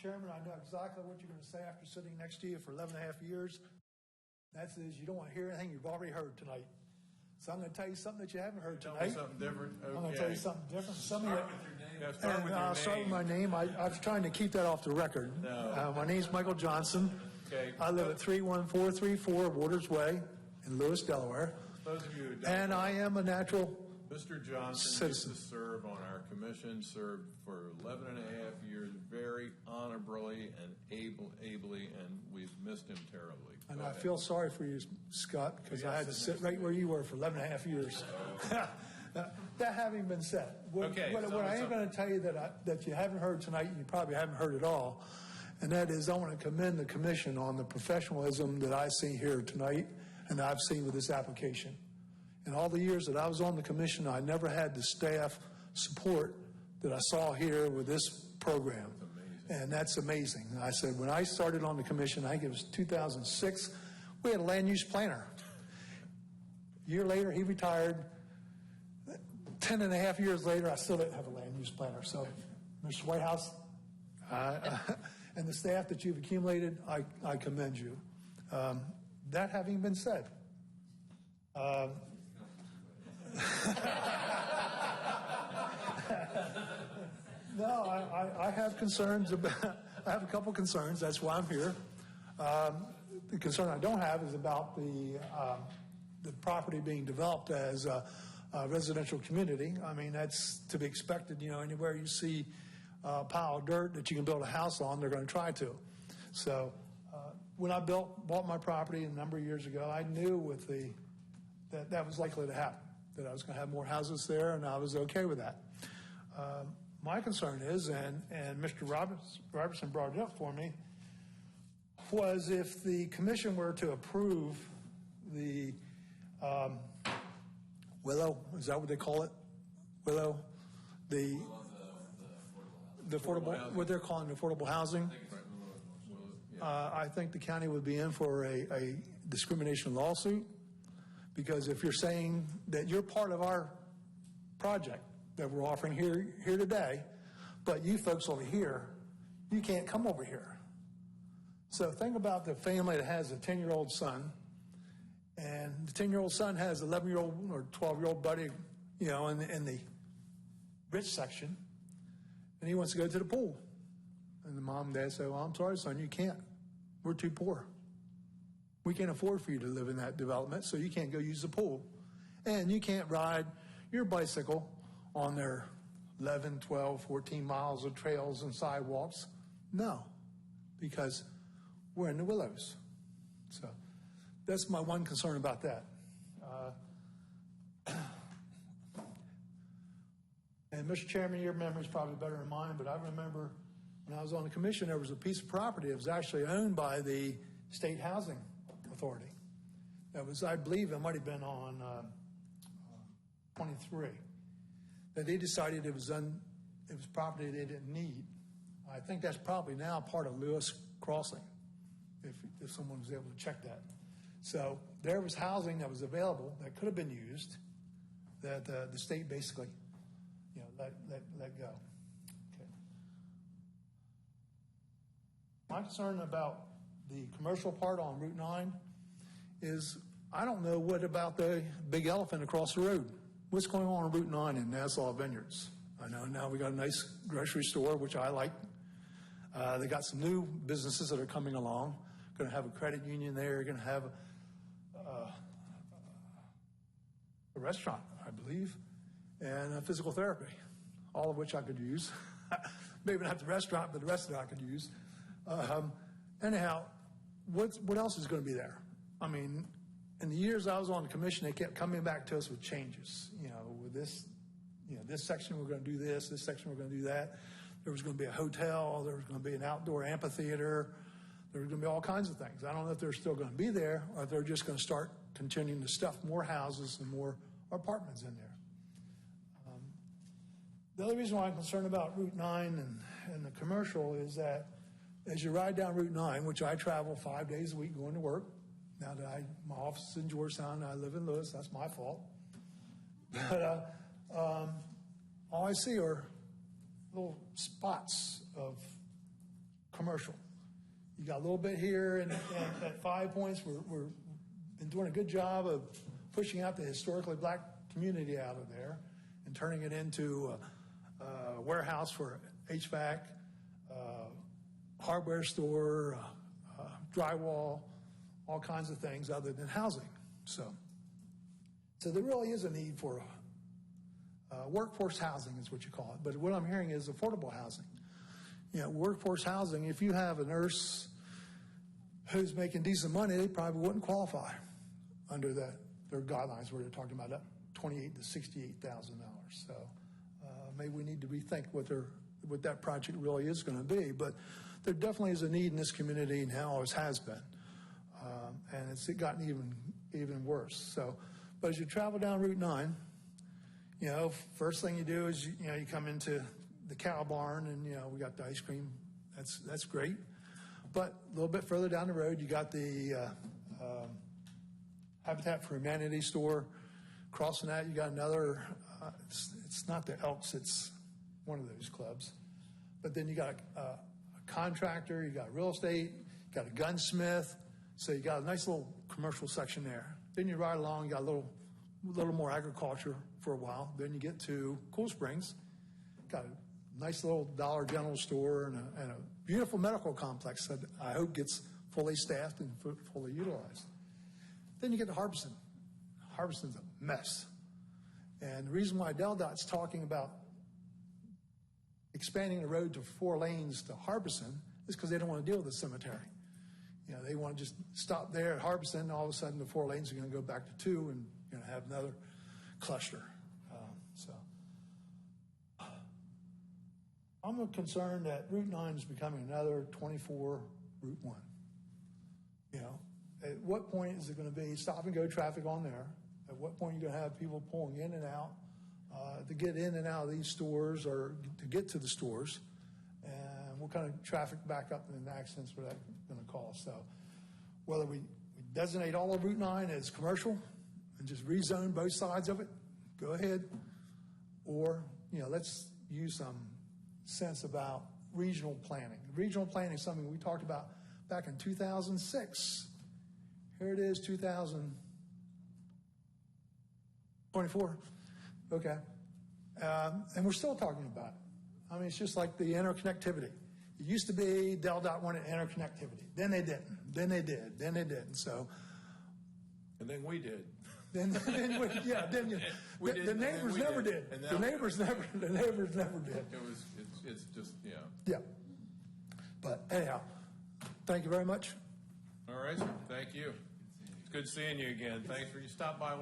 Chairman, I know exactly what you're going to say after sitting next to you for 11 and a half years. That is, you don't want to hear anything you've already heard tonight. So I'm going to tell you something that you haven't heard tonight. Something different. Okay. I'm going to tell you something different. Some of you, Start with your name. Yeah, start with your I'll name. start with my name. I was trying to keep that off the record. No. My name's Michael Johnson. Okay. I live at 31434 Waters Way in Lewis, Delaware. Those of you who don't And know, I am a natural Mr. Johnson citizen. used to serve on our commission, served for 11 and a half years, very honorably and ably, and we've missed him terribly. And I feel sorry for you, Scott, because I had to sit right where you were for 11 and a half years. That having been said, what I am going to tell you that you haven't heard tonight, and you probably haven't heard at all, and that is I want to commend the commission on the professionalism that I see here tonight and I've seen with this application. In all the years that I was on the commission, I never had the staff support that I saw here with this program. That's amazing. And that's amazing. I said, when I started on the commission, I think it was 2006, we had a land use planner. A year later, he retired. 10 and a half years later, I still didn't have a land use planner. So, Mr. Whitehouse, and the staff that you've accumulated, I commend you. That having been said, no, I have concerns about, I have a couple concerns. That's why I'm here. The concern I don't have is about the property being developed as a residential community. I mean, that's to be expected. You know, anywhere you see a pile of dirt that you can build a house on, they're going to try to. So when I bought my property a number of years ago, I knew that was likely to happen, that I was going to have more houses there, and I was okay with that. My concern is, and Mr. Robertson brought it up for me, was if the commission were to approve the Willow, is that what they call it? Willow? The affordable, what they're calling affordable housing. I think the county would be in for a discrimination lawsuit, because if you're saying that you're part of our project that we're offering here today, but you folks over here, you can't come over here. So think about the family that has a 10-year-old son, and the 10-year-old son has an 11-year-old or 12-year-old buddy, you know, in the rich section, and he wants to go to the pool. And the mom and dad say, well, I'm sorry, son, you can't. We're too poor. We can't afford for you to live in that development, so you can't go use the pool. And you can't ride your bicycle on their 11, 12, 14 miles of trails and sidewalks. No, because we're in the Willows. So that's my one concern about that. And Mr. Chairman, your memory is probably better than mine, but I remember when I was on the commission, there was a piece of property that was actually owned by the State Housing Authority. That was, I believe, it might have been on 23. That they decided it was property they didn't need. I think that's probably now part of Lewis Crossing, if someone was able to check that. So there was housing that was available that could have been used, that the state basically, you know, let go. Okay. My concern about the commercial part on Route 9 is I don't know what about the big elephant across the road. What's going on Route 9 in Nassau Vineyards? I know now we got a nice grocery store, which I like. They got some new businesses that are coming along. Going to have a credit union there. Going to have a restaurant, I believe, and physical therapy, all of which I could use. Maybe not the restaurant, but the rest of it I could use. Anyhow, what else is going to be there? I mean, in the years I was on the commission, they kept coming back to us with changes. You know, with this, you know, this section we're going to do this section we're going to do that. There was going to be a hotel. There was going to be an outdoor amphitheater. There was going to be all kinds of things. I don't know if they're still going to be there or if they're just going to start continuing to stuff more houses and more apartments in there. The other reason why I'm concerned about Route 9 and the commercial is that as you ride down Route 9, which I travel 5 days a week going to work, now that my office is in Georgetown and I live in Lewis, that's my fault. But all I see are little spots of commercial commercial. You got a little bit here and at 5 Points, we're been doing a good job of pushing out the historically black community out of there and turning it into a warehouse for HVAC, hardware store, drywall, all kinds of things other than housing. So there really is a need for workforce housing is what you call it. But what I'm hearing is affordable housing. You know, workforce housing, if you have a nurse who's making decent money, they probably wouldn't qualify under their guidelines where they're talking about that $28,000 to $68,000. So maybe we need to rethink what that project really is going to be. But there definitely is a need in this community, and always has been. And it's gotten even worse. So, but as you travel down Route 9, you know, first thing you do is, you come into the cow barn, and, we got the ice cream. That's great. But a little bit further down the road, you got the Habitat for Humanity store. Crossing that, you got another, it's not the Elks, it's one of those clubs. But then you got a contractor, you got real estate, you got a gunsmith. So you got a nice little commercial section there. Then you ride along, you got a little more agriculture for a while. Then you get to Cool Springs, got a nice little Dollar General store and a beautiful medical complex that I hope gets fully staffed and fully utilized. Then you get to Harbison. Harbison's a mess. And the reason why DelDOT's talking about expanding the road to 4 lanes to Harbison is because they don't want to deal with the cemetery. They want to just stop there at Harbison, and all of a sudden the 4 lanes are going to go back to 2, and you're going to have another cluster. I'm concerned that Route 9 is becoming another 24 Route 1. At what point is it going to be stop and go traffic on there? At what point are you going to have people pulling in and out to get in and out of these stores or to get to the stores? And what kind of traffic backup and accidents are that going to cause? So whether we designate all of Route 9 as commercial and just rezone both sides of it, go ahead. Or, let's use some sense about regional planning. Regional planning is something we talked about back in 2006. Here it is, 2024. Okay. And we're still talking about it. I mean, it's just like the interconnectivity. It used to be DelDOT wanted interconnectivity. Then they didn't. Then they did. Then they didn't. So. And then we did. The neighbors never did. The neighbors never did. It's just, yeah. Yeah. But anyhow, thank you very much. All right, sir. Thank you. It's good seeing you again. Thanks for you stop by.